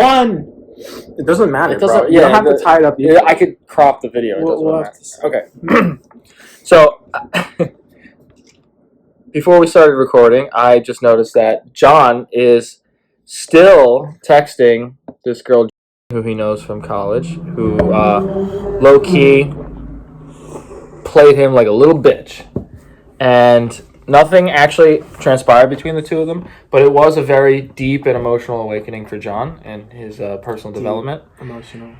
one. It doesn't matter, It doesn't- bro. You don't have to tie it up. Yeah, I could crop the video. It doesn't We'll matter. have to see. Okay. So, before we started recording, I just noticed that John is still texting this girl who he knows from college, who low-key played him like a little bitch. And nothing actually transpired between the two of them, but it was a very deep and emotional awakening for John and his personal development. Emotional.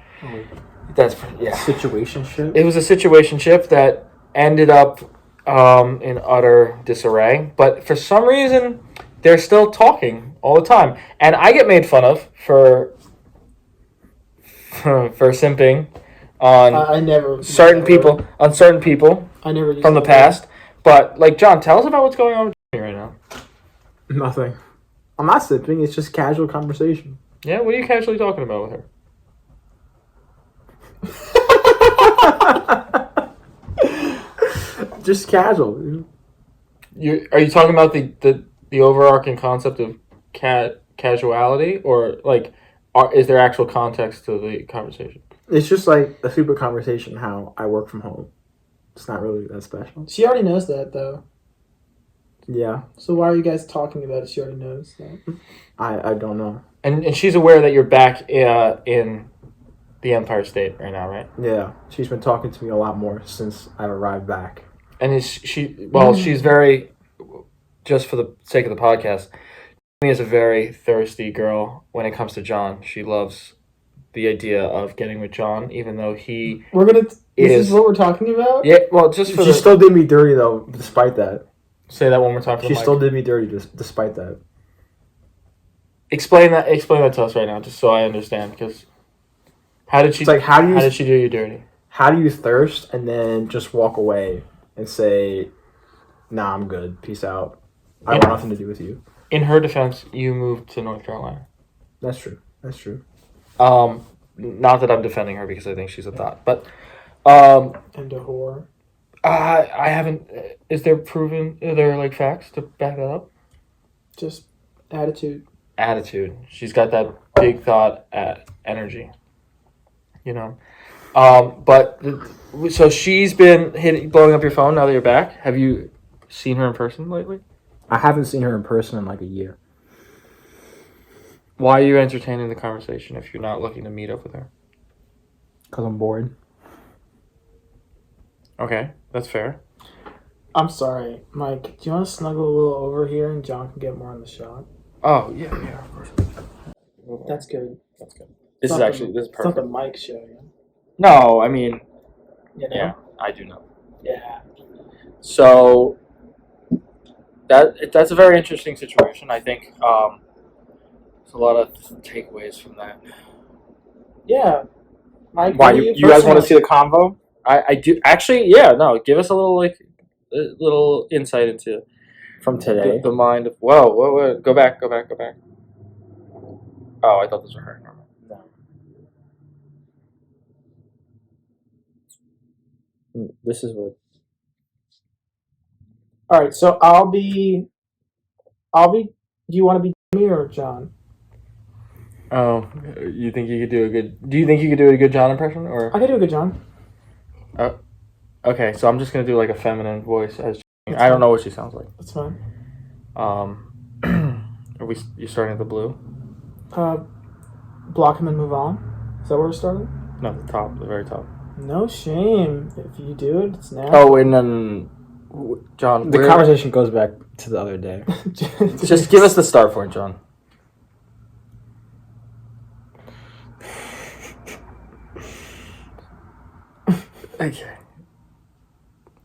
That's Situationship. It was a situationship that ended up in utter disarray, but for some reason they're still talking all the time, and I get made fun of for simping on I never certain people I never used from the past. But like, John, tell us about what's going on with me right now. Nothing. I'm not sipping. It's just casual conversation. Yeah, what are you casually talking about with her? Just casual. Are you talking about the overarching concept of casuality, or like, is there actual context to the conversation? It's just like a super conversation. How I work from home. It's not really that special. She already knows that, though. Yeah. So why are you guys talking about it? She already knows that. I don't know. And she's aware that you're back in the Empire State right now, right? Yeah. She's been talking to me a lot more since I've arrived back. And is she? Well, she's very. Just for the sake of the podcast, Amy is a very thirsty girl when it comes to John. She loves the idea of getting with John, even though he. This is what we're talking about? Yeah, well, just for She still did me dirty though, despite that. Say that one more time. She still did me dirty despite that. Explain that to us right now, just so I understand. Because how did she? It's like how did she do you dirty? How do you thirst and then just walk away and say, "Nah, I'm good. Peace out. I want nothing to do with you." In her defense, you moved to North Carolina. That's true. That's true. Not that I'm defending her because I think she's a thought, but And a whore. I haven't. Is there Are there like facts to back that up? Just attitude. Attitude. She's got that big thought energy. You know, but so she's been blowing up your phone now that you're back. Have you seen her in person lately? I haven't seen her in person in like a year. Why are you entertaining the conversation if you're not looking to meet up with her? Because I'm bored. Okay, that's fair. I'm sorry, Mike. Do you want to snuggle a little over here and John can get more on the shot? Oh, yeah, of course. That's good. That's good. This is It's perfect. not the Mike show, yeah. No, I mean, You know? yeah, I do know. Yeah. So that's a very interesting situation. I think there's a lot of takeaways from that. Yeah. Mike, Why what do you guys want to see the convo? I do actually. Yeah, no. Give us a little insight into From today. the mind of. Whoa! Go back. Oh, I thought those were her. No. This is what. All right, so I'll be. Do you want to be me or John? Oh, you think you could do a good? Do you think you could do a good John impression, or? I can do a good John. Okay, so I'm just gonna do like a feminine voice as. I don't know what she sounds like. That's fine. You starting at the blue? Block him and move on. Is that where we're starting? No, the very top. No shame. If you do it, it's now. Oh, and then John. The conversation goes back to the other day. Just give us the start point, John. Okay.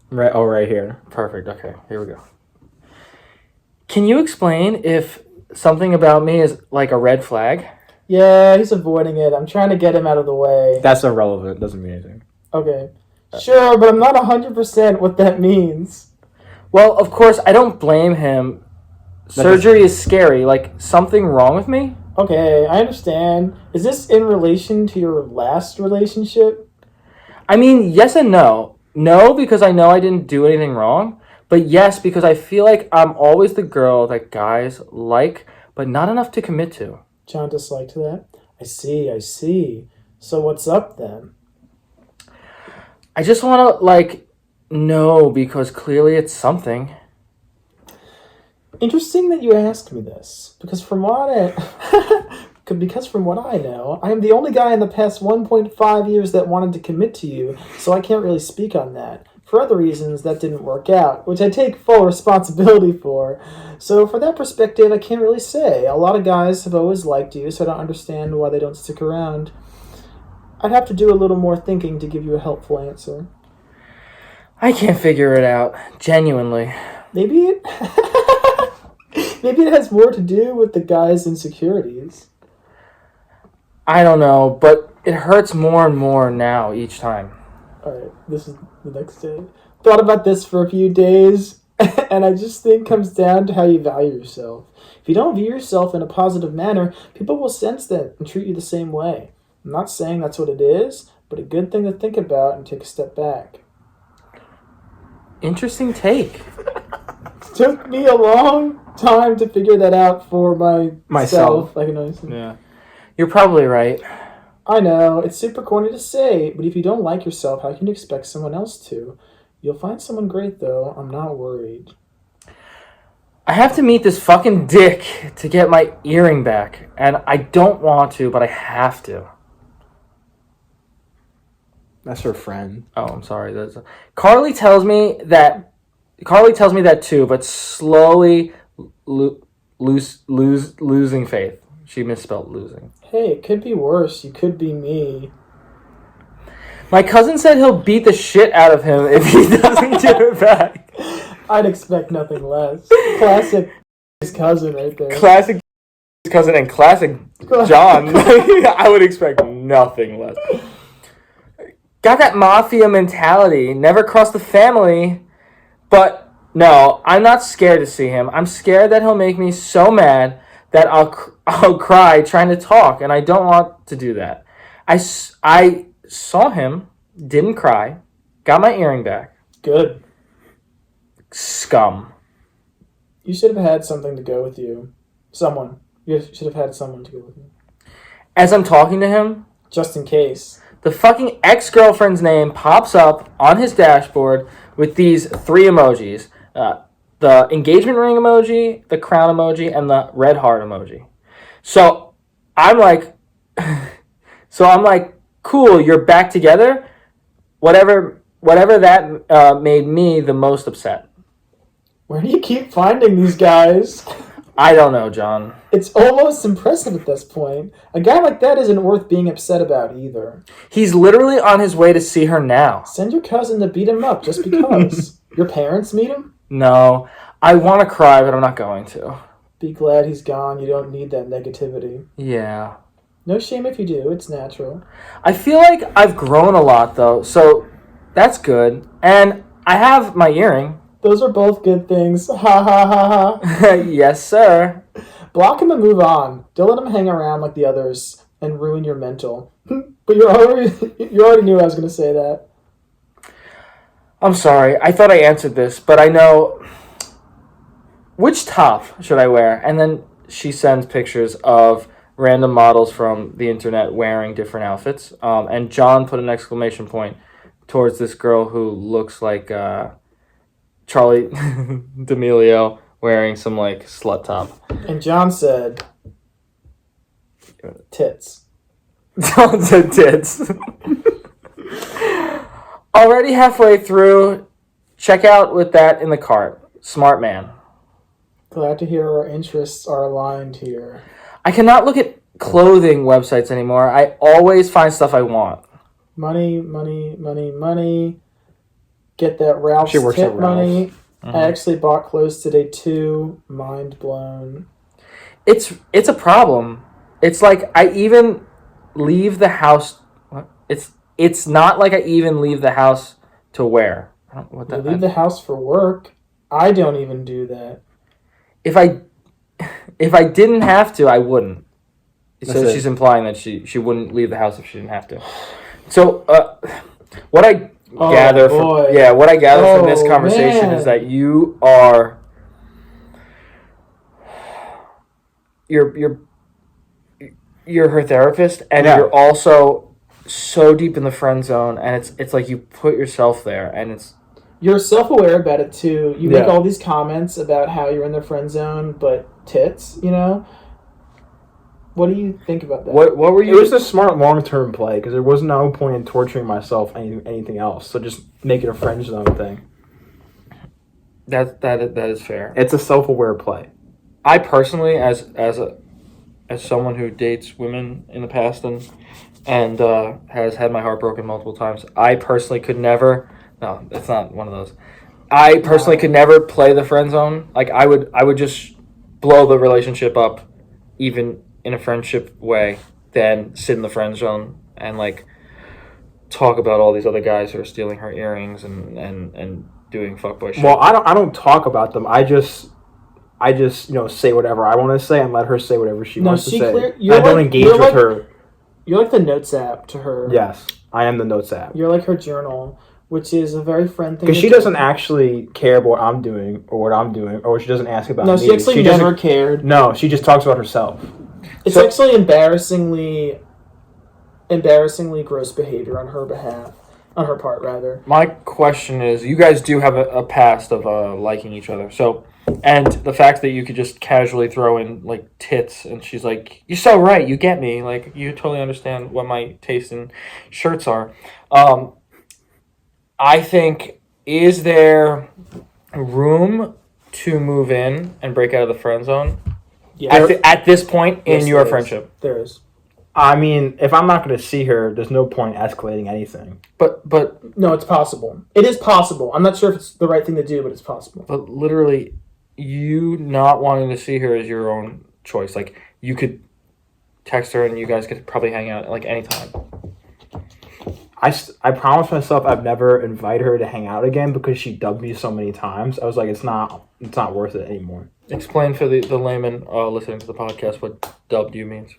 Right here. Perfect. Okay, here we go. Can you explain if something about me is like a red flag? Yeah, he's avoiding it. I'm trying to get him out of the way. That's irrelevant. Doesn't mean anything. Okay. Sure, but I'm not 100% what that means. Well, of course, I don't blame him. Surgery is scary. Like, something wrong with me? Okay, I understand. Is this in relation to your last relationship? I mean, yes and no. No, because I know I didn't do anything wrong. But yes, because I feel like I'm always the girl that guys like, but not enough to commit to. John disliked that. I see. So what's up then? I just want to, like, know because clearly it's something. Interesting that you asked me this, because from what I know, I am the only guy in the past 1.5 years that wanted to commit to you, so I can't really speak on that. For other reasons, that didn't work out, which I take full responsibility for. So for that perspective, I can't really say. A lot of guys have always liked you, so I don't understand why they don't stick around. I'd have to do a little more thinking to give you a helpful answer. I can't figure it out. Genuinely. Maybe it... Maybe it has more to do with the guy's insecurities. I don't know, but it hurts more and more now each time. Alright, this is the next day. Thought about this for a few days, and I just think it comes down to how you value yourself. If you don't view yourself in a positive manner, people will sense that and treat you the same way. I'm not saying that's what it is, but a good thing to think about and take a step back. Interesting take. Took me a long time to figure that out for Myself. I can only say. Yeah. You're probably right. I know, it's super corny to say, but if you don't like yourself, how can you expect someone else to? You'll find someone great, though. I'm not worried. I have to meet this fucking dick to get my earring back, and I don't want to, but I have to. That's her friend. Oh, I'm sorry. Carly tells me that too, but slowly losing faith. She misspelled losing. Hey, it could be worse. You could be me. My cousin said he'll beat the shit out of him if he doesn't give it back. I'd expect nothing less. Classic cousin right there. Classic cousin and classic John. I would expect nothing less. Got that mafia mentality. Never crossed the family. But no, I'm not scared to see him. I'm scared that he'll make me so mad that I'll cry trying to talk, and I don't want to do that. I saw him, didn't cry, got my earring back. Good. Scum. You should have had something to go with you. Someone. You should have had someone to go with you. As I'm talking to him, just in case, the fucking ex-girlfriend's name pops up on his dashboard with these 3 emojis. The engagement ring emoji, the crown emoji, and the red heart emoji. So I'm like, cool, you're back together. Whatever that made me the most upset. Where do you keep finding these guys? I don't know, John. It's almost impressive at this point. A guy like that isn't worth being upset about either. He's literally on his way to see her now. Send your cousin to beat him up just because. Your parents meet him? No. I want to cry, but I'm not going to. Be glad he's gone. You don't need that negativity. Yeah. No shame if you do. It's natural. I feel like I've grown a lot, though, so that's good. And I have my earring. Those are both good things. Ha ha ha ha. Yes, sir. Block him and move on. Don't let him hang around like the others and ruin your mental. But you already knew I was going to say that. I'm sorry. I thought I answered this, but I know... Which top should I wear? And then she sends pictures of random models from the internet wearing different outfits. And John put an exclamation point towards this girl who looks like Charlie D'Amelio wearing some like slut top. And John said, tits. John said tits. Already halfway through. Check out with that in the cart. Smart man. Glad to hear our interests are aligned here. I cannot look at clothing websites anymore. I always find stuff I want. Money, money, money, money. Get that Ralph's She works tip at Ralph's. money. Mm-hmm. I actually bought clothes today too. Mind blown. It's a problem. It's like I even leave the house. What? It's not like I even leave the house to wear. I don't know what that. You leave the house for work. I don't even do that. If I didn't have to, I wouldn't. So she's implying that she wouldn't leave the house if she didn't have to. So what I gather from this conversation is that you are you're her therapist, and Yeah. you're also so deep in the friend zone, and it's like you put yourself there, and it's You're self-aware about it too. You make Yeah. all these comments about how you're in the friend zone, but tits, you know? What do you think about that? what were It you? was a smart long-term play because there was no point in torturing myself anything else. So just make it a friend zone thing. That is fair. It's a self-aware play. I personally, as someone who dates women in the past and has had my heart broken multiple times, I personally could never. No, it's not one of those. I personally could never play the friend zone. Like I would just blow the relationship up, even in a friendship way, than sit in the friend zone and like talk about all these other guys who are stealing her earrings and doing fuckboy shit. Well, I don't talk about them. I just say whatever I want to say and let her say whatever she wants to say. I don't engage with her. You're like the notes app to her. Yes, I am the notes app. You're like her journal, which is a very friend thing. Because she doesn't actually care about what I'm doing or what I'm doing, or she doesn't ask about me. No, she actually never cared. No, she just talks about herself. It's actually embarrassingly gross behavior on her behalf. On her part, rather. My question is, you guys do have a past of liking each other, so, and the fact that you could just casually throw in like tits, and she's like, "You're so right, you get me, like you totally understand what my taste in shirts are." I think, is there room to move in and break out of the friend zone at this point in your friendship? There is. I mean, if I'm not going to see her, there's no point escalating anything. But no, it's possible. It is possible. I'm not sure if it's the right thing to do, but it's possible. But literally, you not wanting to see her is your own choice. Like, you could text her and you guys could probably hang out like anytime. I promised myself I'd never invite her to hang out again because she dubbed me so many times. I was like, it's not worth it anymore. Explain for the layman listening to the podcast what dubbed you means.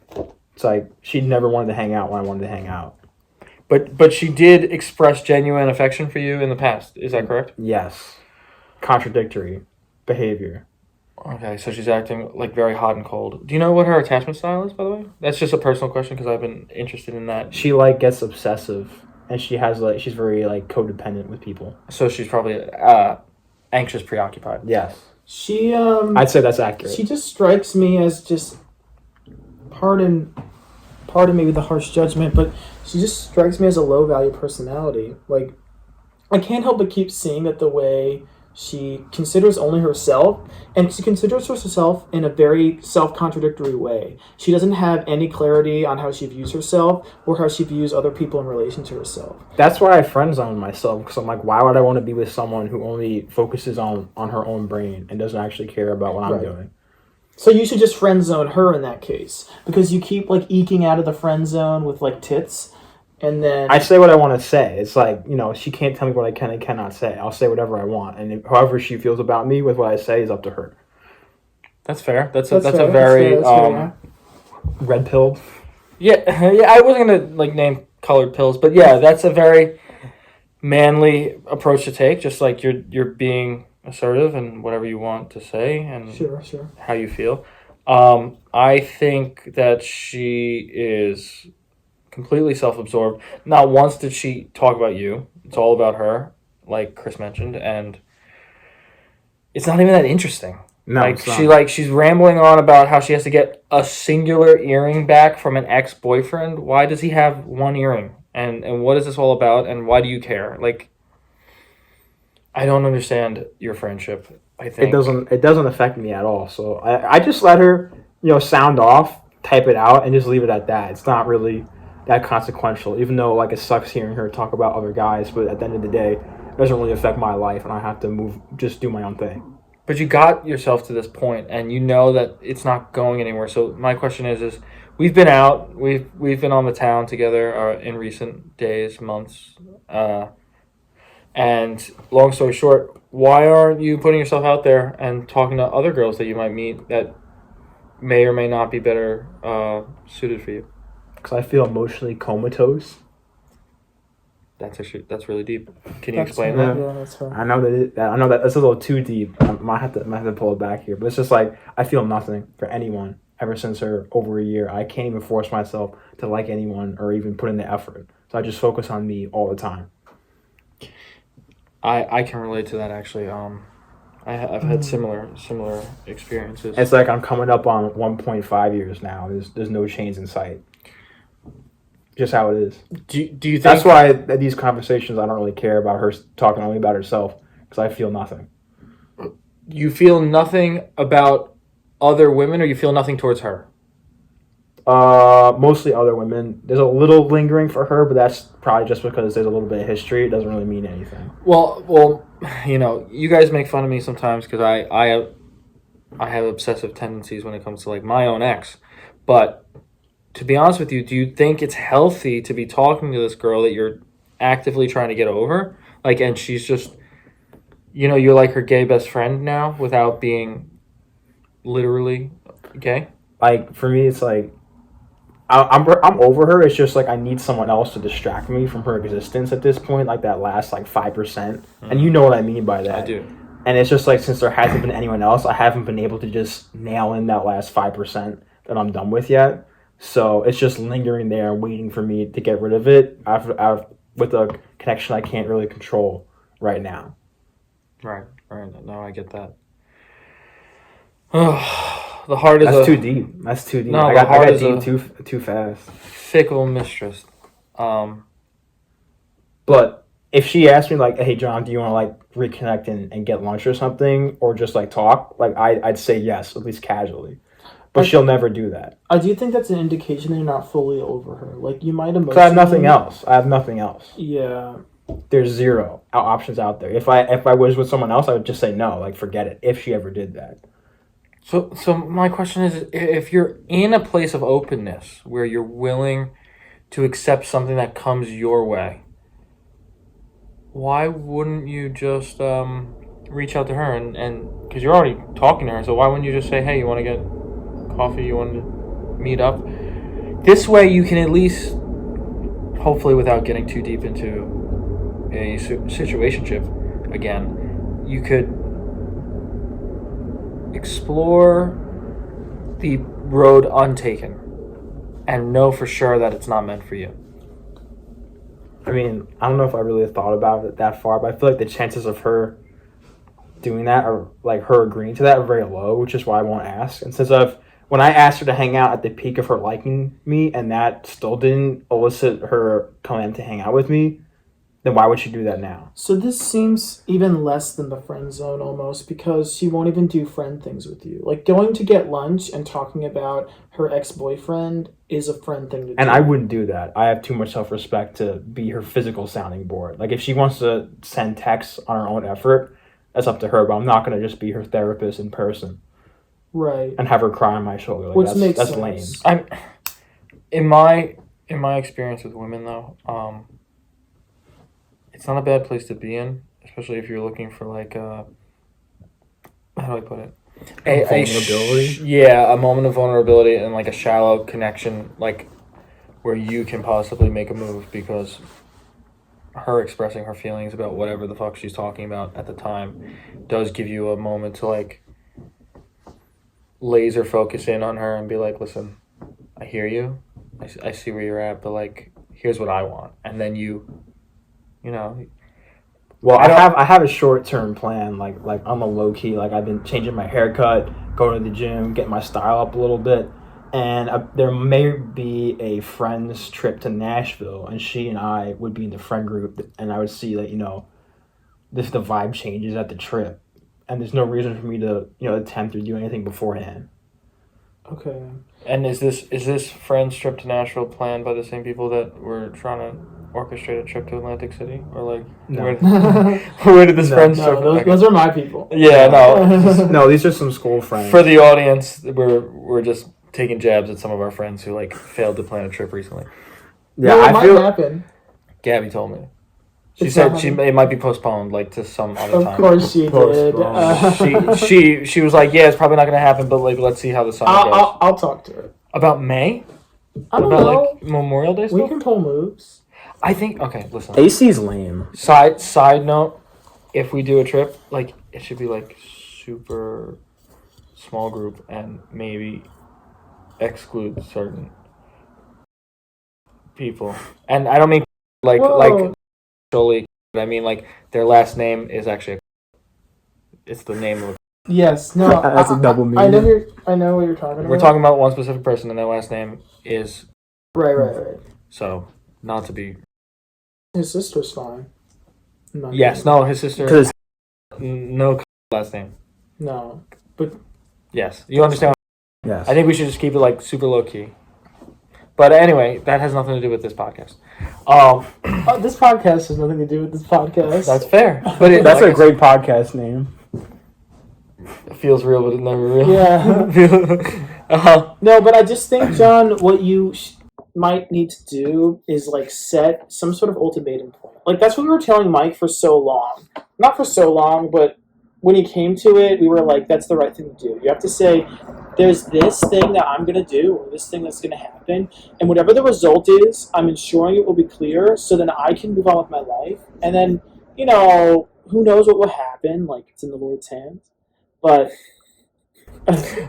It's like she never wanted to hang out when I wanted to hang out. But she did express genuine affection for you in the past. Is that correct? Yes. Contradictory behavior. Okay, so she's acting like very hot and cold. Do you know what her attachment style is, by the way? That's just a personal question because I've been interested in that. She gets obsessive, and she's very codependent with people. So she's probably anxious, preoccupied. Yes. She I'd say that's accurate. She just strikes me as just pardon maybe the harsh judgment, but she just strikes me as a low value personality. Like, I can't help but keep seeing that the way she considers only herself, and she considers herself in a very self-contradictory way. She doesn't have any clarity on how she views herself or how she views other people in relation to herself. That's why I friend zone myself, because I'm like, why would I want to be with someone who only focuses on her own brain and doesn't actually care about what I'm doing? So you should just friend zone her in that case, because you keep eking out of the friend zone with tits, and then I say what I want to say. It's like, she can't tell me what I can and cannot say. I'll say whatever I want, and however she feels about me with what I say is up to her. That's fair. That's a very red pilled. Yeah. I wasn't gonna name colored pills, but yeah, that's a very manly approach to take. Just like you're being assertive and whatever you want to say and sure how you feel. I think that she is completely self-absorbed. Not once did she talk about you. It's all about her, like Chris mentioned, and it's not even that interesting. No, she's rambling on about how she has to get a singular earring back from an ex-boyfriend. Why does he have one earring? And what is this all about? And why do you care? I don't understand your friendship. I think it doesn't affect me at all. So I just let her, sound off, type it out, and just leave it at that. It's not really that consequential, even though it sucks hearing her talk about other guys. But at the end of the day, it doesn't really affect my life, and I have to just do my own thing. But you got yourself to this point, and you know that it's not going anywhere. So my question is we've been out, we've been on the town together in recent days, months. And long story short, why aren't you putting yourself out there and talking to other girls that you might meet that may or may not be better suited for you? Because I feel emotionally comatose. That's really deep. Can you explain that? Yeah, that's right. I know that that's a little too deep. I might have to pull it back here, but it's just I feel nothing for anyone ever since her over a year. I can't even force myself to like anyone or even put in the effort. So I just focus on me all the time. I can relate to that actually. I've had similar experiences. It's like I'm coming up on 1.5 years now. There's no change in sight. Just how it is. Do you think that's why at these conversations I don't really care about her talking only about herself because I feel nothing. You feel nothing about other women, or you feel nothing towards her? Mostly other women. There's a little lingering for her, but that's probably just because there's a little bit of history. It doesn't really mean anything. Well, you know, you guys make fun of me sometimes because I have obsessive tendencies when it comes to like my own ex, but to be honest with you, do you think it's healthy to be talking to this girl that you're actively trying to get over? Like, and she's just, you know, you're like her gay best friend now without being literally gay? Like, for me, it's like, I'm over her. It's just like I need someone else to distract me from her existence at this point, like that last like 5%. And you know what I mean by that. I do. And it's just like since there hasn't been anyone else, I haven't been able to just nail in that last 5% that I'm done with yet. So it's just lingering there, waiting for me to get rid of it with a connection I can't really control right now. Right. No, I get that. The heart is That's too deep. That's too deep. No, I got deep too fast. Fickle mistress. But if she asked me like, "Hey John, do you want to like reconnect and get lunch or something, or just like talk?" Like I'd say yes, at least casually. But she'll never do that. I do think that's an indication that you're not fully over her. Like, you might emotionally... Because I have nothing else. Yeah. There's zero options out there. If I was with someone else, I would just say no. Like, forget it. If she ever did that. So my question is, if you're in a place of openness where you're willing to accept something that comes your way, why wouldn't you just reach out to her and because you're already talking to her, so why wouldn't you just say, hey, you want to get coffee, you want to meet up? This way you can at least, hopefully without getting too deep into a situationship again, you could explore the road untaken and know for sure that it's not meant for you. I mean, I don't know if I really thought about it that far, but I feel like the chances of her doing that or like her agreeing to that are very low, which is why I won't ask. And when I asked her to hang out at the peak of her liking me and that still didn't elicit her coming to hang out with me, then why would she do that now? So this seems even less than the friend zone almost, because she won't even do friend things with you. Like, going to get lunch and talking about her ex-boyfriend is a friend thing to do. And I wouldn't do that. I have too much self-respect to be her physical sounding board. Like, if she wants to send texts on her own effort, that's up to her, but I'm not going to just be her therapist in person. Right. And have her cry on my shoulder. Like, Which makes that's sense. lame. In my experience with women, though, it's not a bad place to be in, especially if you're looking for like how do I put it? Vulnerability. A moment of vulnerability and like a shallow connection, like where you can possibly make a move, because her expressing her feelings about whatever the fuck she's talking about at the time does give you a moment to like laser focus in on her and be like, listen, I hear you, I see where you're at, but like, here's what I want. And then you know. Well, I have a short term plan, like I'm a low key, like I've been changing my haircut, going to the gym, getting my style up a little bit, and there may be a friend's trip to Nashville, and she and I would be in the friend group, and I would see that the vibe changes at the trip, and there's no reason for me to attempt or do anything beforehand. Okay. And is this friend's trip to Nashville planned by the same people that were trying to orchestrate a trip to Atlantic City, or like No. where did this friend's trip? Those are my people. Yeah, no. No, these are some school friends. For the audience, we're just taking jabs at some of our friends who like failed to plan a trip recently. Yeah, no, it might happen. Gabby told me. She said it might be postponed, like to some other time. Of course she did. She was like, yeah, it's probably not going to happen, but like let's see how the summer goes. I'll talk to her About May. I don't know. Like Memorial Day stuff? We can pull moves. I think, okay, listen. AC's lame. Side note, if we do a trip, like, it should be, like, super small group and maybe exclude certain people, and I don't mean like Whoa. solely. I mean like their last name is actually it's the name of. Yes, no, That's a double I know meaning. I know what you're talking about. We're talking about one specific person, and their last name is Right. so not to be. His sister's fine. Yes, no, his sister. Because No last name. No. Yes, you understand. yes, I think we should just keep it like super low key. But anyway, that has nothing to do with this podcast. This podcast has nothing to do with this podcast. That's fair. But that's a great podcast name. It feels real, but it's never real. Yeah. No, but I just think, John, what you might need to do is like set some sort of ultimatum point. Like that's what we were telling Mike for so long. Not for so long, but when he came to it, we were like, that's the right thing to do. You have to say, there's this thing that I'm going to do, or this thing that's going to happen, and whatever the result is, I'm ensuring it will be clear, so then I can move on with my life. And then, who knows what will happen? Like, it's in the Lord's hands. But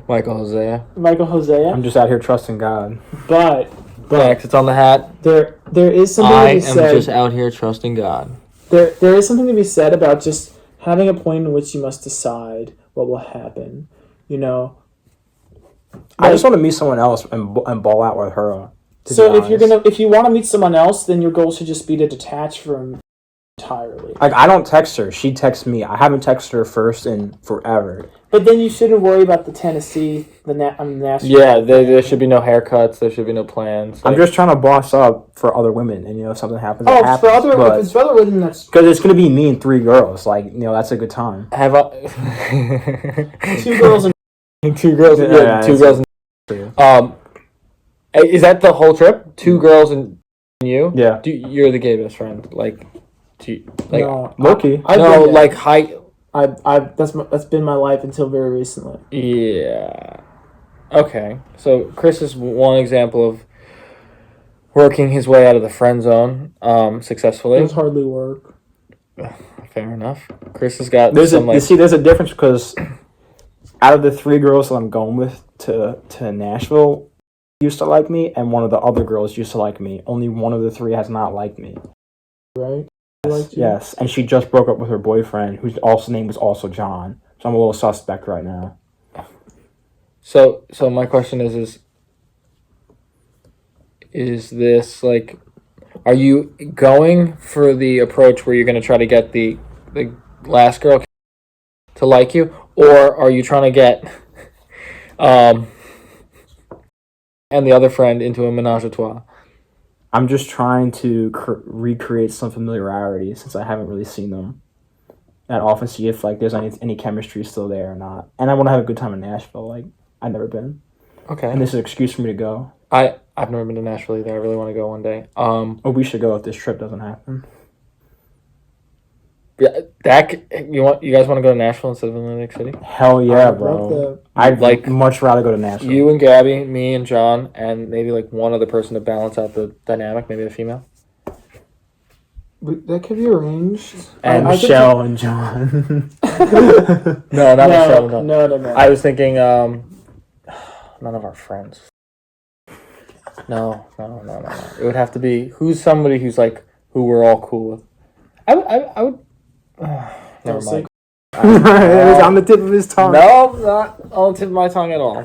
Michael Hosea. I'm just out here trusting God. But Thanks, it's on the hat. there is something I to be am said. just out here trusting God. There is something to be said about just having a point in which you must decide what will happen. I just want to meet someone else and ball out with her. So if you want to meet someone else, then your goal should just be to detach from entirely. Like, I don't text her. She texts me. I haven't texted her first in forever. But then you shouldn't worry about the Tennessee, the national. Yeah, there should be no haircuts. There should be no plans. I'm just trying to boss up for other women, and if something happens, Oh, it happens. if it's for other women, that's because it's gonna be me and 3 girls. Like, that's a good time. have I... 2 girls and 2 girls. Yeah, 2 girls. Is that the whole trip? 2 girls and you? Yeah. You're the gay best friend. Like, no, Loki. that's been my life until very recently. Yeah. Okay. So Chris is one example of working his way out of the friend zone successfully. It was hardly work. Fair enough. Chris has got there's a difference because out of the 3 girls that I'm going with to Nashville used to like me, and one of the other girls used to like me. Only one of the 3 has not liked me. Right? Yes, and she just broke up with her boyfriend, whose name was also John. So I'm a little suspect right now. So my question is this like, are you going for the approach where you're going to try to get the last girl to like you, or are you trying to get and the other friend into a menage a trois? I'm just trying to recreate some familiarity since I haven't really seen them that often, see if like there's any chemistry still there or not. And I want to have a good time in Nashville. Like, I've never been. Okay. And this is an excuse for me to go. I've never been to Nashville either. I really want to go one day. We should go if this trip doesn't happen. Yeah, you guys want to go to Nashville instead of Atlantic City? Hell yeah, bro. I'd much rather go to Nashville. You and Gabby, me and John, and maybe like one other person to balance out the dynamic, maybe a female. That could be arranged. And Michelle and John. No, not Michelle. No. I was thinking none of our friends. No. It would have to be somebody who's like who we're all cool with. I would. Never mind. It was on the tip of his tongue. No, not on the tip of my tongue at all.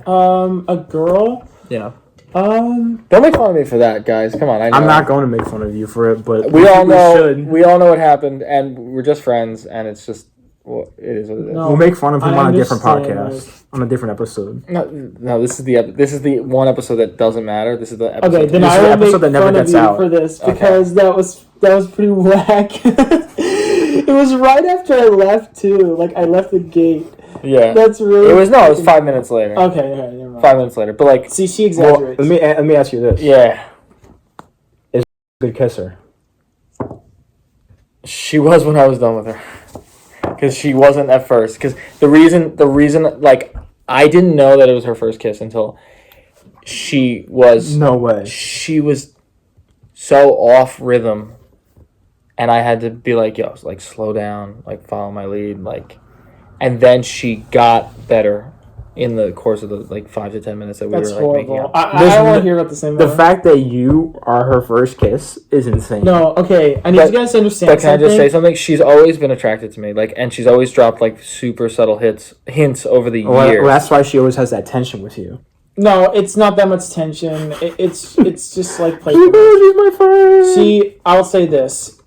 A girl. Yeah. Don't make fun of me for that, guys. Come on, I know. I'm not going to make fun of you for it, but we all know what happened, and we're just friends, and it's just it is what it is. We'll make fun of him on a different podcast, on a different episode. No, this is the one episode that doesn't matter. This is the episode. Okay, then I will make fun of you for this because that was pretty whack. It was right after I left too. Like I left the gate. Yeah, that's really. It was 5 minutes later. Okay, never mind. 5 minutes later, but like, see, she exaggerates. Well, let me ask you this. Yeah, is a good kisser? She was when I was done with her, because she wasn't at first. Because the reason, like, I didn't know that it was her first kiss until she was. No way. She was so off rhythm, and I had to be like, yo, like, slow down, like, follow my lead, like. And then she got better, in the course of the 5 to 10 minutes that we That's were making horrible. out. I don't want to hear about the same. The fact that you are her first kiss is insane. No, okay. I need you guys to understand. But can I just say something? She's always been attracted to me, and she's always dropped super subtle hints over the years. Well, that's why she always has that tension with you. No, it's not that much tension. It's just like She's my friend. I'll say this.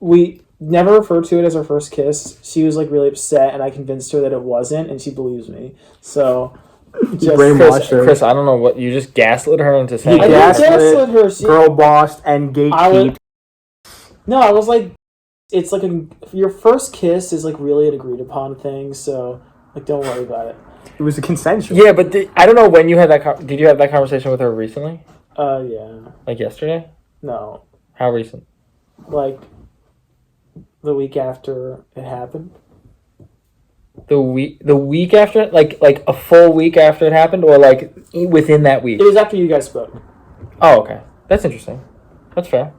We never referred to it as our first kiss. She was really upset, and I convinced her that it wasn't, and she believes me. So, Chris, I don't know what you just gaslit her into saying. I didn't gaslit her. Girl bossed and gatekeep. No, I was like, it's your first kiss is really an agreed upon thing. So don't worry about it. It was a consensual. Yeah, but I don't know when you had that. Did you have that conversation with her recently? Yeah. Yesterday? No. How recent? The week after it happened. The week after, a full week after it happened, or within that week. It was after you guys spoke. Oh, okay, that's interesting. That's fair.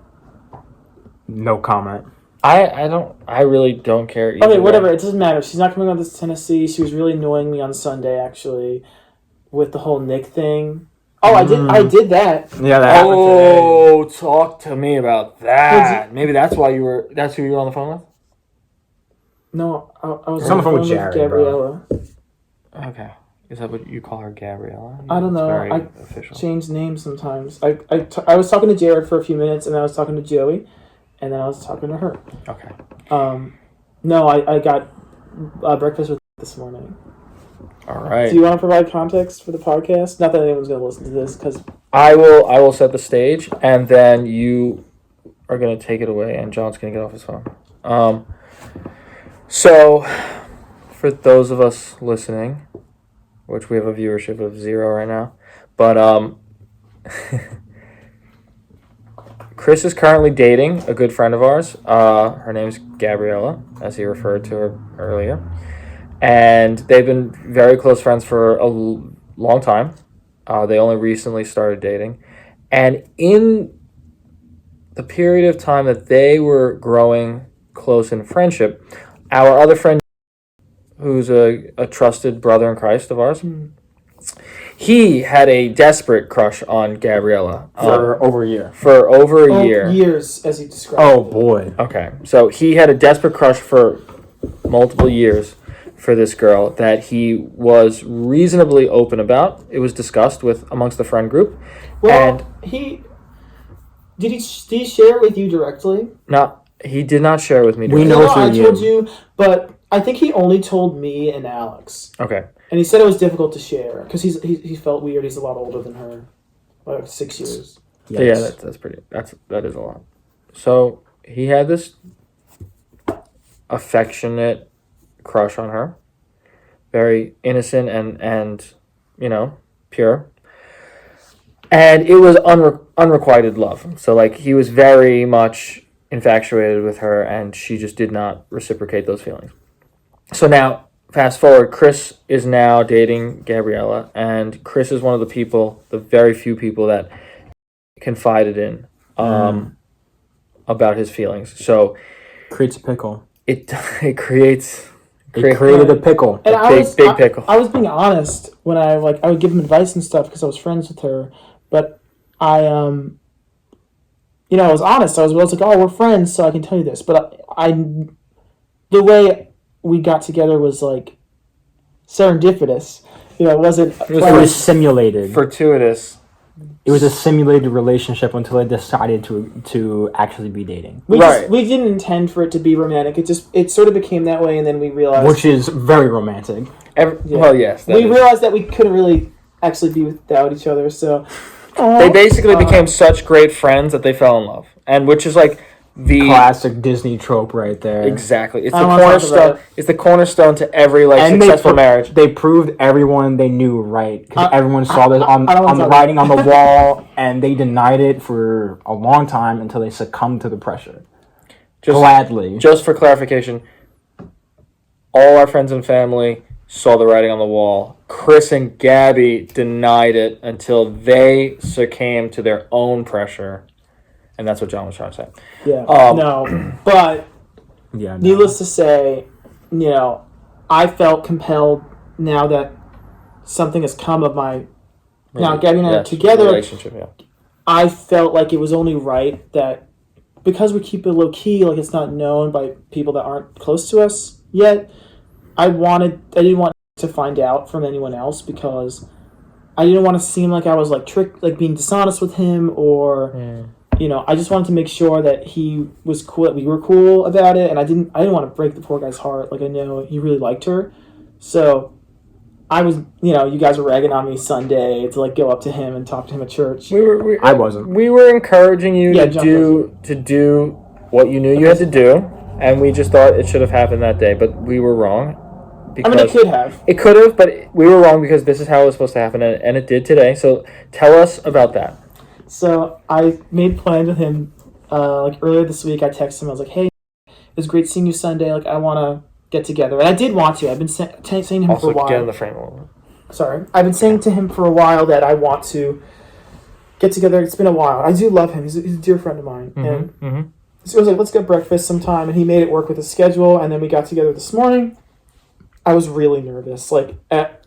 No comment. I really don't care either. Okay, whatever. It doesn't matter. She's not coming on to Tennessee. She was really annoying me on Sunday, actually, with the whole Nick thing. Oh, I did that. Yeah, that happened today. Oh, talk to me about that. Maybe that's why that's who you were on the phone with? No, I was on the phone with Jared, Gabriella. Bro. Okay. Is that what you call her, Gabriella? I don't know. Very I official. change names sometimes. I was talking to Jared for a few minutes, and then I was talking to Joey, and then I was talking to her. Okay. No, I got breakfast with this morning. All right. Do you want to provide context for the podcast? Not that anyone's going to listen to this, because I will set the stage, and then you are going to take it away, and John's going to get off his phone. So, for those of us listening, which we have a viewership of 0 right now, but Chris is currently dating a good friend of ours. Her name's Gabriella, as he referred to her earlier. And they've been very close friends for a long time. They only recently started dating. And in the period of time that they were growing close in friendship, our other friend, who's a trusted brother in Christ of ours, he had a desperate crush on Gabriella. For over a year. For over a year. Years, as he described. Oh, boy. Okay. So he had a desperate crush for multiple years for this girl that he was reasonably open about. It was discussed amongst the friend group. Well, did he share it with you directly? No, he did not share it with me We directly. know I through told you. you, but I think he only told me and Alex. Okay. And he said it was difficult to share because he felt weird. He's a lot older than her, 6 years. So yeah, that is a lot. So he had this affectionate crush on her, very innocent and pure, and it was unrequited love. So he was very much infatuated with her, and she just did not reciprocate those feelings. So now, fast forward, Chris is now dating Gabriella, and Chris is one of the very few people that confided in about his feelings. So Creates a pickle. it creates. It created a pickle. And Big pickle. I was being honest when I would give him advice and stuff because I was friends with her, but I was honest. I was like, oh, we're friends, so I can tell you this. But the way we got together was serendipitous. It wasn't. It was simulated. Fortuitous. It was a simulated relationship until I decided to actually be dating. We didn't intend for it to be romantic. It sort of became that way, and then we realized, which is very romantic. Well, yes. We realized that we couldn't really actually be without each other. So they basically became such great friends that they fell in love, and which is the classic Disney trope right there. Exactly. It's I the don't wanna talk cornerstone. about it. It's the cornerstone to every And successful marriage. They proved everyone they knew right because everyone saw this on the talk writing on the wall, and they denied it for a long time until they succumbed to the pressure. Gladly. Just for clarification, all our friends and family saw the writing on the wall. Chris and Gabby denied it until they succumbed to their own pressure. And that's what John was trying to say. Yeah. No. But needless to say, I felt compelled now that something has come of my now Really? Gabby and I are Yes, together. relationship, yeah. I felt like it was only right that because we keep it low key, like it's not known by people that aren't close to us yet. I didn't want to find out from anyone else because I didn't want to seem like I was like being dishonest with him, or I just wanted to make sure that he was cool, that we were cool about it, and I didn't want to break the poor guy's heart. Like I know he really liked her, so I was, you guys were ragging on me Sunday to like go up to him and talk to him at church. I wasn't. We were encouraging you Yeah, to John do what you knew you had to do, and we just thought it should have happened that day, but we were wrong. I mean, it could have. It could have, but we were wrong because this is how it was supposed to happen, and it did today. So tell us about that. So I made plans with him. Like earlier this week, I texted him. I was like, "Hey, it was great seeing you Sunday. Like, I want to get together." And I did want to. I've been saying to him Also, for a while. get in the frame a little bit. Sorry, I've been saying to him for a while that I want to get together. It's been a while. I do love him. He's a dear friend of mine. And so I was like, "Let's get breakfast sometime." And he made it work with his schedule. And then we got together this morning. I was really nervous. Like, I've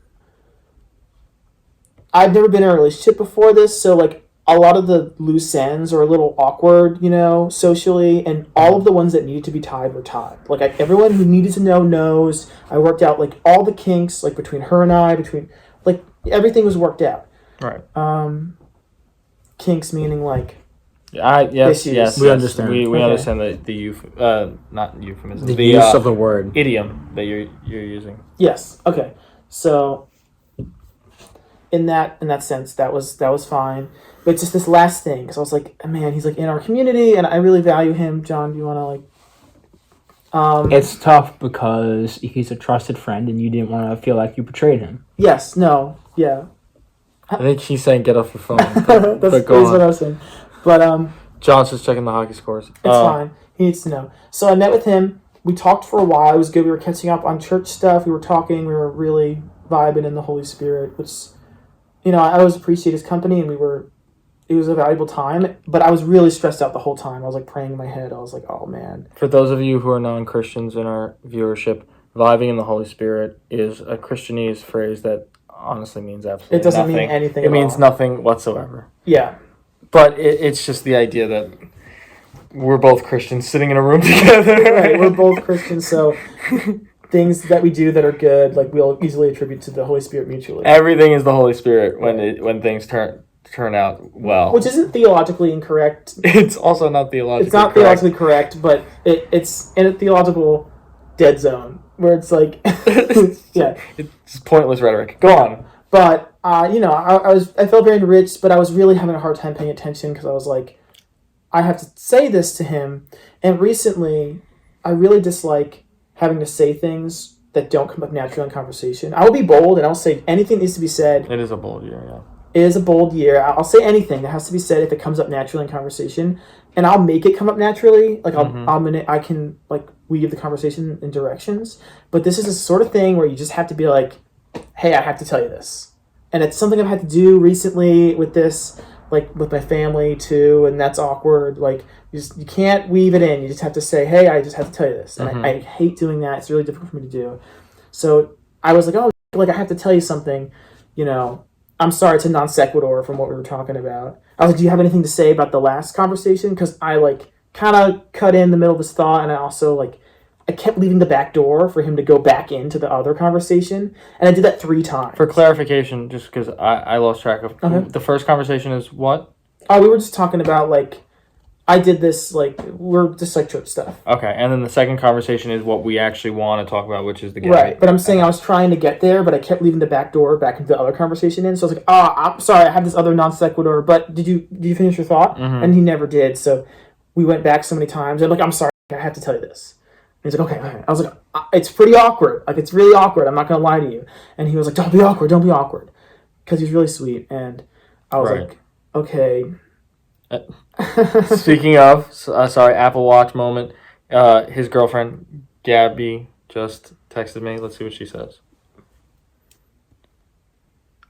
never been in a relationship before this, so like a lot of the loose ends are a little awkward, socially, and all of the ones that needed to be tied were tied. Like everyone who needed to know knows. I worked out like all the kinks, like between her and I, like everything was worked out. Right. Kinks meaning like yes, We understand. We Okay. understand not euphemism. The use of the word. Idiom that you're using. yes. Okay. So in that sense, that was fine. But it's just this last thing, because I was like, man, he's like in our community, and I really value him. John, do you want to like? It's tough because he's a trusted friend, and you didn't want to feel like you betrayed him. Yes. No. Yeah. I think he's saying get off your phone. That's what I was saying. But John's just checking the hockey scores. it's fine. He needs to know. So I met with him. We talked for a while. It was good. We were catching up on church stuff. We were talking. We were really vibing in the Holy Spirit, which, I always appreciate his company, and it was a valuable time. But I was really stressed out the whole time. I was like praying in my head. I was like, oh man. For those of you who are non-Christians in our viewership, vibing in the Holy Spirit is a Christianese phrase that honestly means absolutely It doesn't nothing. mean anything. It means nothing whatsoever. Yeah. But it's just the idea that we're both Christians sitting in a room together. Right. We're both Christians, so things that we do that are good, like we'll easily attribute to the Holy Spirit mutually. Everything is the Holy Spirit when things turn out well. Which isn't theologically incorrect. It's also not theologically It's not correct. theologically correct, but it's in a theological dead zone where it's like, yeah. It's pointless rhetoric. Go on. But I felt very enriched, but I was really having a hard time paying attention because I was like, I have to say this to him. And recently, I really dislike having to say things that don't come up naturally in conversation. I will be bold and I'll say anything that needs to be said. It is a bold year, yeah. It is a bold year. I'll say anything that has to be said if it comes up naturally in conversation, and I'll make it come up naturally. Like I can like weave the conversation in directions. But this is a sort of thing where you just have to be like, hey, I have to tell you this. And it's something I've had to do recently with this, like with my family too, and that's awkward. Like you can't weave it in. You just have to say, hey, I just have to tell you this. And I hate doing that. It's really difficult for me to do. So I was like, oh, like I have to tell you something, I'm sorry, it's a non sequitur from what we were talking about. I was like, do you have anything to say about the last conversation? Because I like kind of cut in the middle of his thought, and I also like I kept leaving the back door for him to go back into the other conversation, and I did that 3 times. For clarification, just because I lost track of the first conversation is what? Oh, we were just talking about like I did this like we're just like church stuff. Okay, and then the second conversation is what we actually want to talk about, which is the game. Right, but I'm saying I was trying to get there, but I kept leaving the back door back into the other conversation in. So I was like, I'm sorry, I have this other non sequitur, but did you finish your thought? Mm-hmm. And he never did. So we went back so many times. And like, I'm sorry, I have to tell you this. And he's like, okay. I was like, it's pretty awkward. Like, it's really awkward. I'm not going to lie to you. And he was like, don't be awkward. Because he's really sweet. And I was like, okay. Speaking of, sorry, Apple Watch moment. His girlfriend, Gabby, just texted me. Let's see what she says.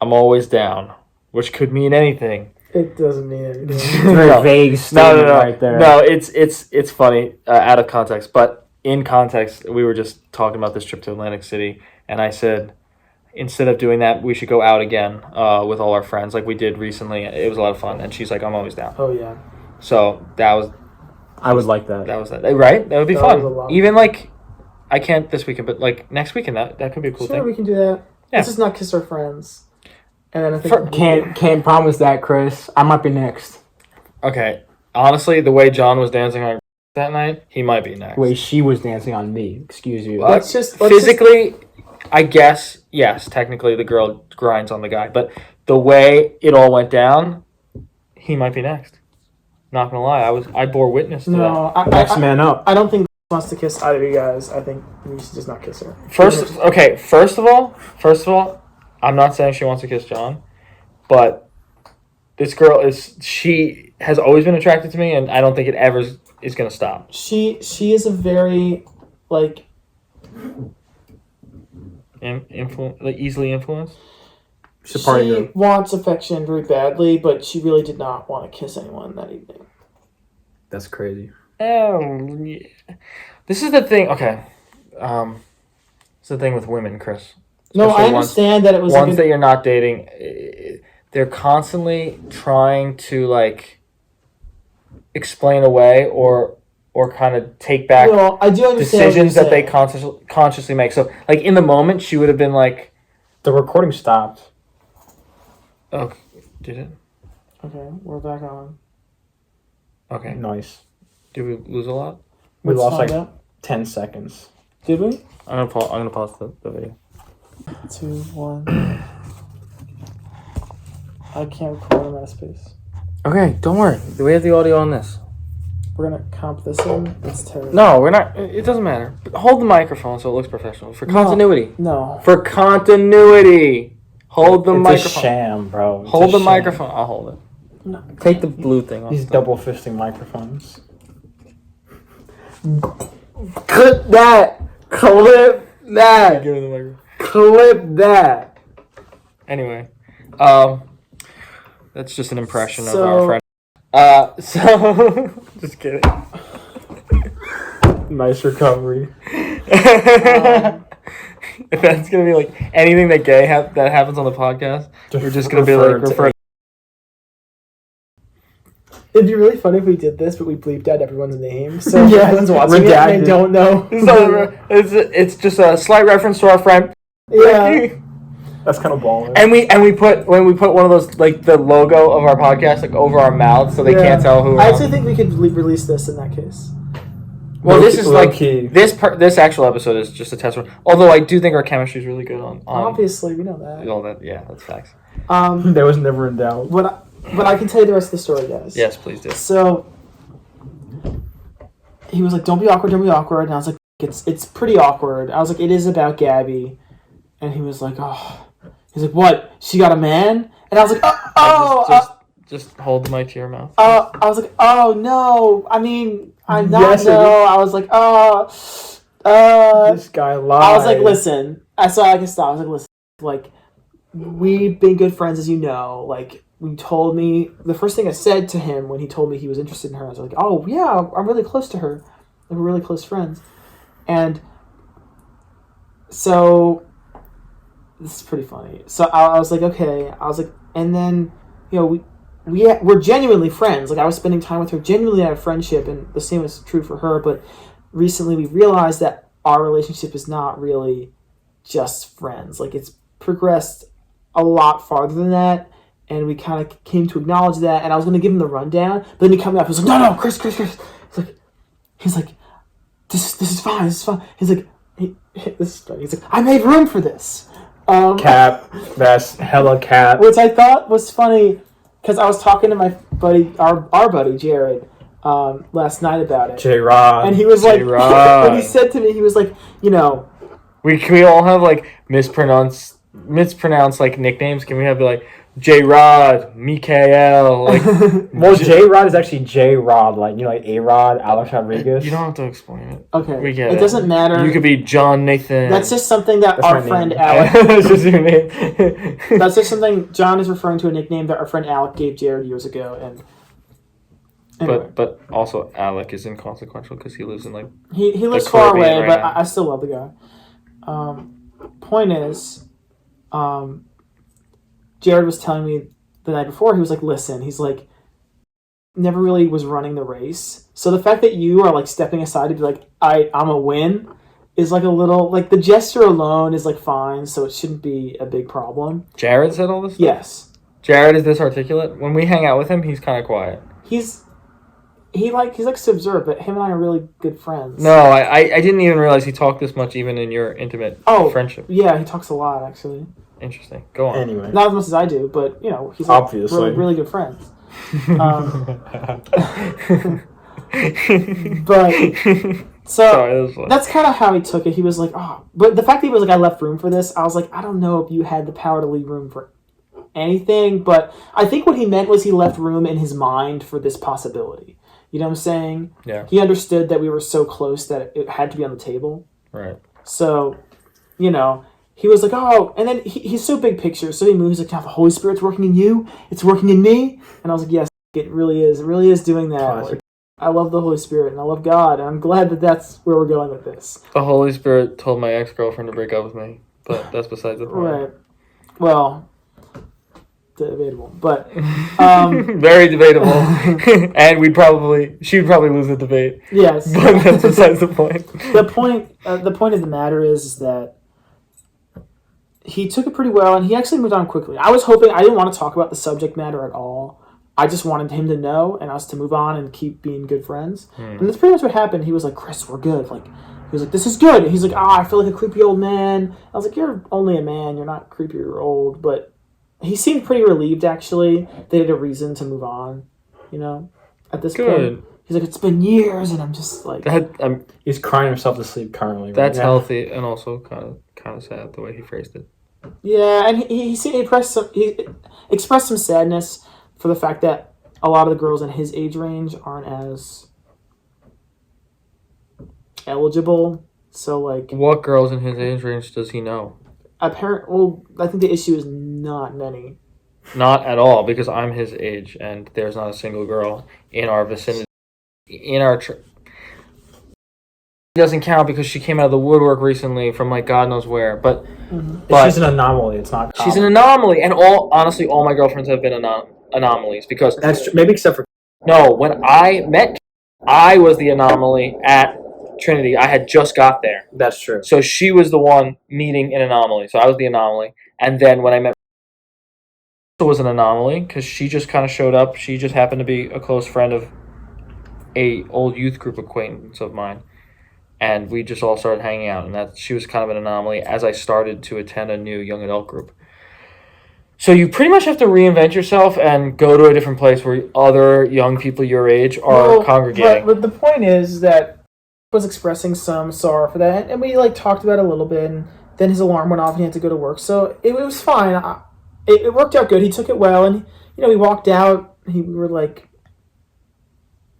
I'm always down, which could mean anything. It doesn't mean anything. It's a very vague statement right there. No, it's funny out of context, but in context, we were just talking about this trip to Atlantic City, and I said, instead of doing that, we should go out again with all our friends like we did recently. It was a lot of fun. And she's like, I'm always down. Oh, yeah. So that was... I would like that. That was that. Right? That would be That fun. was a lot. Even like, I can't this weekend, but like next weekend, that could be a cool Sure, thing. we can do that. Yeah. Let's just not kiss our friends. And then I think... Can't promise that, Chris. I might be next. Okay. Honestly, the way John was dancing on that night, he might be next. The way she was dancing on me. Excuse you. Let's just... Physically, I guess, yes, technically the girl grinds on the guy. But the way it all went down, he might be next. Not gonna lie, I bore witness to that. Next man up. I don't think he wants to kiss either of you guys. I think we should just not kiss her. First of all, I'm not saying she wants to kiss John, but this girl she has always been attracted to me, and I don't think it ever is gonna stop. She is a very, like... Easily influenced? She wants affection very badly, but she really did not want to kiss anyone that evening. That's crazy. Yeah. This is the thing. Okay. It's the thing with women, Chris. No, I understand that it was... Ones that you're not dating, they're constantly trying to, like, explain away or kind of take back I do understand decisions that they consciously make. So, like, in the moment, she would have been like... The recording stopped. Oh, did it? Okay, we're back on. Okay. Nice. Did we lose a lot? We lost like 10 seconds. Did we? I'm gonna pause the video. 2, 1. I can't record on that space. Okay, don't worry. We have the audio on this. We're gonna comp this in. It's terrible. No, we're not. It doesn't matter. Hold the microphone so it looks professional. For continuity. No. For continuity. Hold the microphone. It's a sham, bro. Hold the microphone. I'll hold it. No. Take the blue thing off. These double fisting microphones. Clip that. Clip that. Give me the microphone. Clip that. Anyway, that's just an impression of our friend. Just kidding. Nice recovery. If that's gonna be like anything that that happens on the podcast, we're just gonna be like refer. It'd be really funny if we did this, but we bleeped out everyone's name, so Yeah, everyone's watching it and they don't know. It's just a slight reference to our friend. Yeah. That's kind of baller. And we put one of those like the logo of our podcast like over our mouths so they can't tell who. I actually think we could release this in that case. Well, this is like key. this actual episode is just a test run. Although I do think our chemistry is really good on Obviously, we know that. all that. Yeah, that's facts. There was never in doubt. But I can tell you the rest of the story, guys. Yes, please do. So he was like, "Don't be awkward, don't be awkward," and I was like, "It's pretty awkward." I was like, "It is about Gabby," and he was like, "Oh." He's like, "What? She got a man?" And I was like, Just hold the mic to your mouth. I was like, "Oh no! I mean, I'm not. Yes, no." I was like, This guy lied. I was like, "Listen." I saw I could stop. I was like, "Listen, like, we've been good friends, as you know. Like, we told me the first thing I said to him when he told me he was interested in her. I was like, oh yeah, I'm really close to her. Like, we're really close friends." And so this is pretty funny. So I was like, okay. I was like, and then we're genuinely friends. Like, I was spending time with her genuinely out of friendship, and the same was true for her. But recently we realized that our relationship is not really just friends. Like, it's progressed a lot farther than that, and we kind of came to acknowledge that. And I was going to give him the rundown, but then he came up. He was like, no, Chris. He's like, this is fine. This is fine. He's like, this is funny. He's like, I made room for this. Cap. That's hella cap. Which I thought was funny, because I was talking to my buddy, our buddy Jared, last night about it. J-Rod. And he was like, J-Rod. when he said to me, he was like, we all have like mispronounced like nicknames. Can we have like J-Rod, Mikael, like well, J-Rod is actually J-Rod, like like A-Rod, Alex Rodriguez. You don't have to explain it. okay, We get it doesn't matter. You could be John Nathan. That's just something that That's our my friend name. Alec. That's just your name. That's just something John is referring to, a nickname that our friend Alec gave Jared years ago, and anyway. But also Alec is inconsequential because he lives in like He lives the far Caribbean away, right but now. I still love the guy. Point is, Jared was telling me the night before, he was like, listen, he's like, never really was running the race. So the fact that you are like stepping aside to be like, I'm a win is like a little, like the gesture alone is like fine, so it shouldn't be a big problem. Jared said all this stuff? Yes. Jared is this articulate? When we hang out with him, he's kind of quiet. He likes to observe, but him and I are really good friends. No, I didn't even realize he talked this much even in your intimate friendship. Yeah, he talks a lot, actually. Interesting. Go on. Anyway. Not as much as I do, but, he's like obviously really, really good friends. But so sorry, that's kind of how he took it. He was like, but the fact that he was like, I left room for this, I was like, I don't know if you had the power to leave room for anything, but I think what he meant was he left room in his mind for this possibility. You know what I'm saying? Yeah. He understood that we were so close that it had to be on the table. Right. So, he was like, and then he's so big picture, so he moves like, the Holy Spirit's working in you, it's working in me, and I was like, yes, it really is doing that. Like, I love the Holy Spirit, and I love God, and I'm glad that that's where we're going with this. The Holy Spirit told my ex-girlfriend to break up with me, but that's besides the point. Right. Well, debatable, but... very debatable. And she would probably lose the debate. Yes. But that's besides the point. The point of the matter is that he took it pretty well, and he actually moved on quickly. I didn't want to talk about the subject matter at all. I just wanted him to know and us to move on and keep being good friends. And that's pretty much what happened. He was like, Chris, we're good. Like, he was like, this is good. And he's like, I feel like a creepy old man. I was like, you're only a man. You're not creepy or old. But he seemed pretty relieved, actually. They had a reason to move on, at this point. He's like, it's been years, and I'm just like... he's crying himself to sleep currently. Right? That's healthy and also kind of sad the way he phrased it. Yeah, and he expressed some sadness for the fact that a lot of the girls in his age range aren't as eligible. So, like... What girls in his age range does he know? I think the issue is not many. Not at all, because I'm his age, and there's not a single girl in our vicinity. It doesn't count because she came out of the woodwork recently from like God knows where. But she's an anomaly. It's not common. She's an anomaly, and honestly, all my girlfriends have been anomalies because that's true. Maybe except for when I met, I was the anomaly at Trinity. I had just got there. That's true. So she was the one meeting an anomaly. So I was the anomaly, and then when I met, was an anomaly because she just kind of showed up. She just happened to be a close friend of a old youth group acquaintance of mine, and we just all started hanging out, and she was kind of an anomaly as I started to attend a new young adult group. So you pretty much have to reinvent yourself and go to a different place where other young people your age are congregating. But the point is that I was expressing some sorrow for that, and we like talked about it a little bit, and then his alarm went off and he had to go to work, so it was fine. It worked out good. He took it well, and he walked out. We were like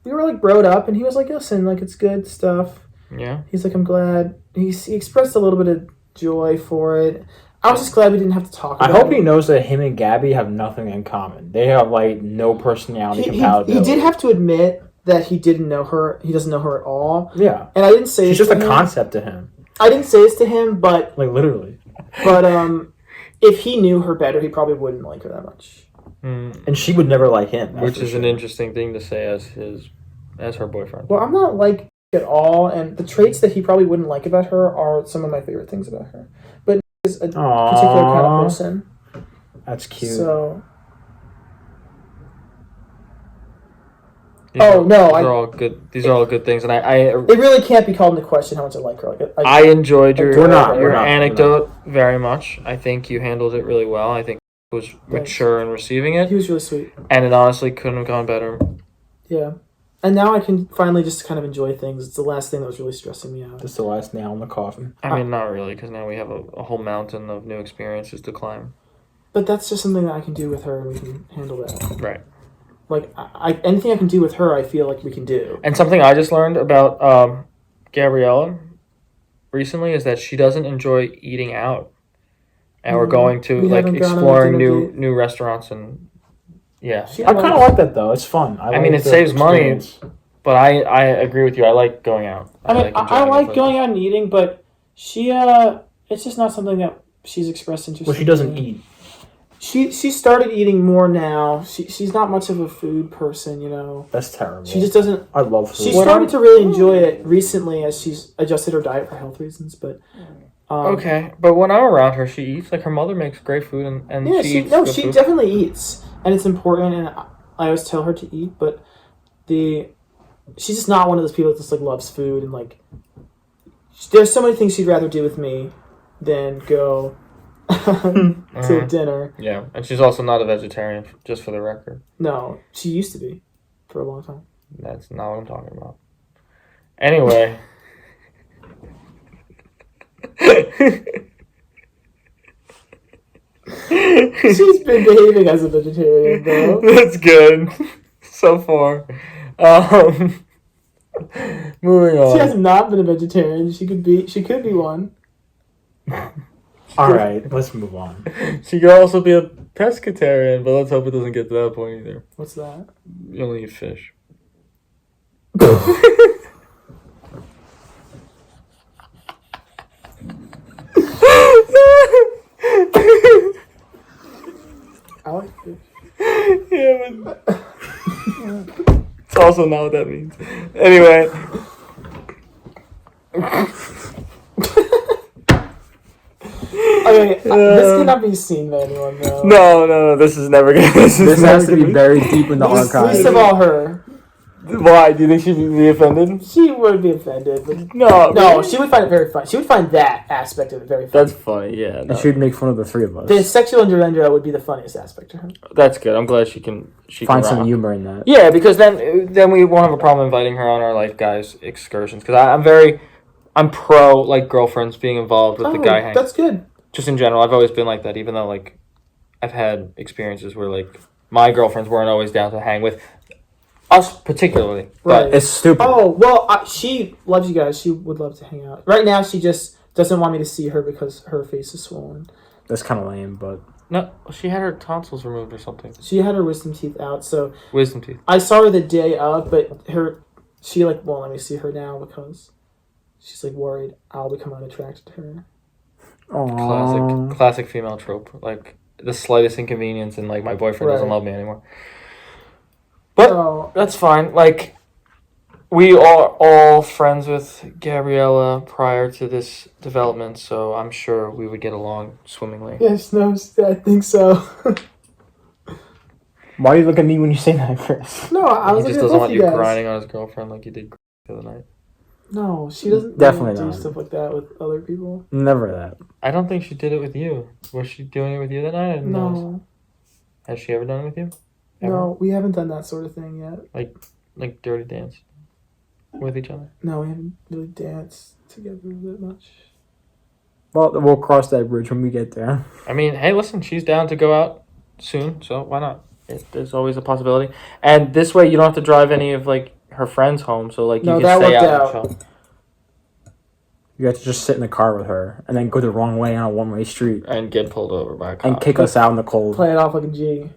broed up, and he was like, listen, like, it's good stuff. Yeah. He's like, I'm glad. He expressed a little bit of joy for it. I was just glad we didn't have to talk about it. I hope he knows that him and Gabby have nothing in common. They have, like, no personality compatibility. He did have to admit that he didn't know her. He doesn't know her at all. Yeah. And I didn't say She's just a concept to him. I didn't say this to him, but... Like, literally. But, if he knew her better, he probably wouldn't like her that much. And she would never like him. Which is an interesting thing to say as her boyfriend. Well, I'm not like at all, and the traits that he probably wouldn't like about her are some of my favorite things about her. But is a particular kind of person. That's cute. So. These are all good. These are all good things, and it really can't be called into question how much I like her. Like, I enjoyed your anecdote we're not. very much. I think you handled it really well. I think it was mature in receiving it. He was really sweet, and it honestly couldn't have gone better. Yeah, and now I can finally just kind of enjoy things. It's the last thing that was really stressing me out. Just the last nail in the coffin. I mean, not really, because now we have a whole mountain of new experiences to climb. But that's just something that I can do with her, and we can handle that. Right. Like, anything I can do with her, I feel like we can do. And something I just learned about Gabriella recently is that she doesn't enjoy eating out. And we're going to, exploring new restaurants and, yeah. I kind of like that, though. It's fun. I mean, it saves money, but I agree with you. I like going out. I like going out and eating, but she, it's just not something that she's expressed interest. Well, she doesn't eat. She started eating more now. She's not much of a food person, you know. That's terrible. She just doesn't. I love food. She started to really enjoy it recently as she's adjusted her diet for health reasons, but. Okay, but when I'm around her, she eats. Like, her mother makes great food, and yeah, she eats she good food. definitely eats, and it's important, and I always tell her to eat, but she's just not one of those people that just, like, loves food, and, like, there's so many things she'd rather do with me than go to dinner. Yeah, and she's also not a vegetarian, just for the record. No, she used to be for a long time. That's not what I'm talking about. Anyway. She's been behaving as a vegetarian, though. That's good. So far. Moving on. She has not been a vegetarian. She could be one. Alright, let's move on. She could also be a pescatarian, but let's hope it doesn't get to that point either. What's that? You only eat fish. I like fish. Yeah, but it's also not what that means. Anyway. Okay, this cannot be seen by anyone, though. No. This is never gonna. This has to be buried deep in the archives. Least of all her. Why? Do you think she'd be offended? She would be offended, but No. no, she would find it very funny. She would find that aspect of it very funny. That's funny. Yeah. And she'd make fun of the three of us. The sexual innuendo would be the funniest aspect to her. That's good. I'm glad she can. Find can some rock. humor in that. Yeah, because then we won't have a problem inviting her on our like guys excursions. Because I'm pro like girlfriends being involved with the guy hang. That's good. Just in general, I've always been like that. Even though like I've had experiences where like my girlfriends weren't always down to hang with us particularly. Right. But It's stupid. Oh, well, she loves you guys. She would love to hang out. Right now, she just doesn't want me to see her because her face is swollen. That's kind of lame, but... no, she had her tonsils removed or something. She had her wisdom teeth out, so... Wisdom teeth. I saw her the day of, but she, like, won't let me see her now because she's, like, worried I'll become unattracted to her. Aww. Classic female trope. Like, the slightest inconvenience and, like, my boyfriend doesn't love me anymore. But that's fine. Like, we are all friends with Gabriella prior to this development, so I'm sure we would get along swimmingly. Yes, no, I think so. Why do you look at me when you say that, Chris? No, I was He just looking at doesn't both want you you guys. grinding on his girlfriend like you did the other night. No, she doesn't Definitely do not. stuff like that with other people. Never that. I don't think she did it with you. Was she doing it with you that night? I didn't know. No, Has she ever done it with you? Ever? no, we haven't done that sort of thing yet. Like dirty dance with each other? No, we haven't really danced together that much. Well, we'll cross that bridge when we get there. I mean, hey, listen, she's down to go out soon, so why not? There's always a possibility. And this way, you don't have to drive any of, like, her friends home, so, like, you No, can that stay worked out. out. And chill. You have to just sit in the car with her and then go the wrong way on a one-way street And get pulled over by a cop. and kick us out in the cold. Play it off like a G.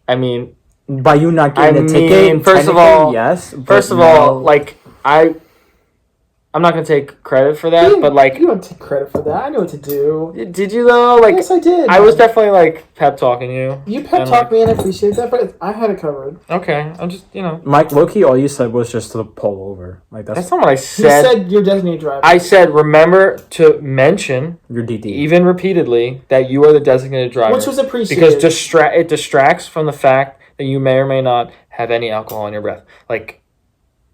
I mean, By you not getting a ticket, first of technically, all, yes. but first of no. all, like, I'm not going to take credit for that, but, like... You don't take credit for that. I know what to do. Did you, though? Like, Yes, I did. I was definitely, like, pep-talking you. You pep and, talked me and I appreciate that, but I had it covered. Okay, I'm just, Mike, low-key, all you said was just to pull over. Like, That's that's not what I You said. said you're designated driver. I said, remember to mention... your DD. even repeatedly, that you are the designated driver. Which was appreciated. Because it distracts from the fact that you may or may not have any alcohol in your breath. Like,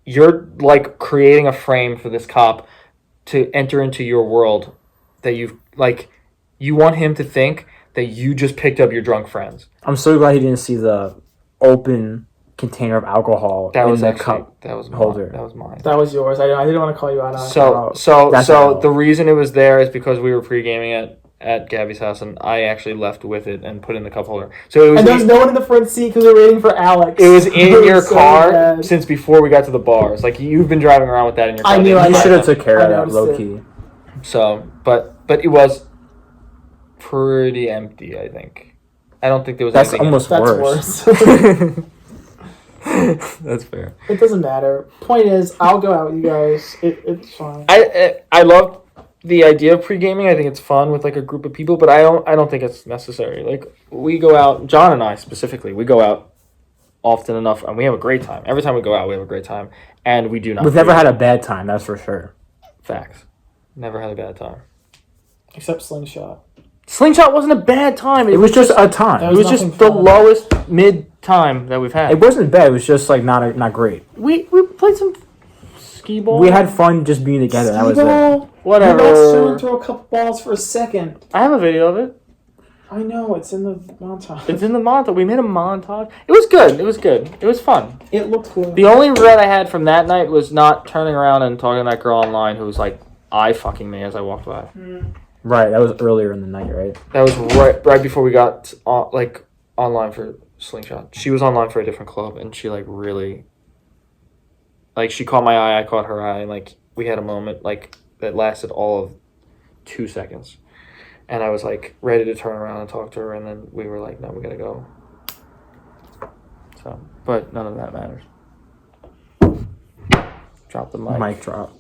you're, like, creating a frame for this cop to enter into your world that you've, like, you want him to think that you just picked up your drunk friends. I'm so glad he didn't see the open container of alcohol That in was the actually, cup that was holder. That was mine. That was yours. I didn't want to call you out on it. So That's all. the reason it was there is because we were pre-gaming at Gabby's house, and I actually left with it and put it in the cup holder. So it was. And there was no one in the front seat because we were waiting for Alex. It was in your so car bad. since before we got to the bars. Like, you've been driving around with that in your car. I knew You I should have took care I of that, noticed low-key. So, but it was pretty empty, I think. I don't think there was That's anything. almost That's worse. worse. That's fair. It doesn't matter. Point is, I'll go out with you guys. It's fine. I love the idea of pre-gaming. I think it's fun with like a group of people, but I don't think it's necessary. Like we go out, John and I specifically, we go out often enough, and we have a great time. Every time we go out, we have a great time, and we do not. We've never had a bad time, that's for sure. Facts. Never had a bad time. Except Slingshot. Slingshot wasn't a bad time. It was just a time. It was just the lowest mid time that we've had. It wasn't bad. It was just like not great. We played some skee ball. We had fun just being together. That was it. Whatever. You watched Sean throw a couple balls for a second. I have a video of it. I know, it's in the montage. It's in the montage. We made a montage. It was good. It was good. It was fun. It looked good. The only regret I had from that night was not turning around and talking to that girl online who was like eye fucking me as I walked by. Right, that was earlier in the night, right? That was right before we got online for Slingshot. She was online for a different club, and she like really, like she caught my eye, I caught her eye, and like we had a moment like that lasted all of 2 seconds, and I was like ready to turn around and talk to her, and then we were like, no, we gotta go. So, but none of that matters. Drop the mic. Mic drop.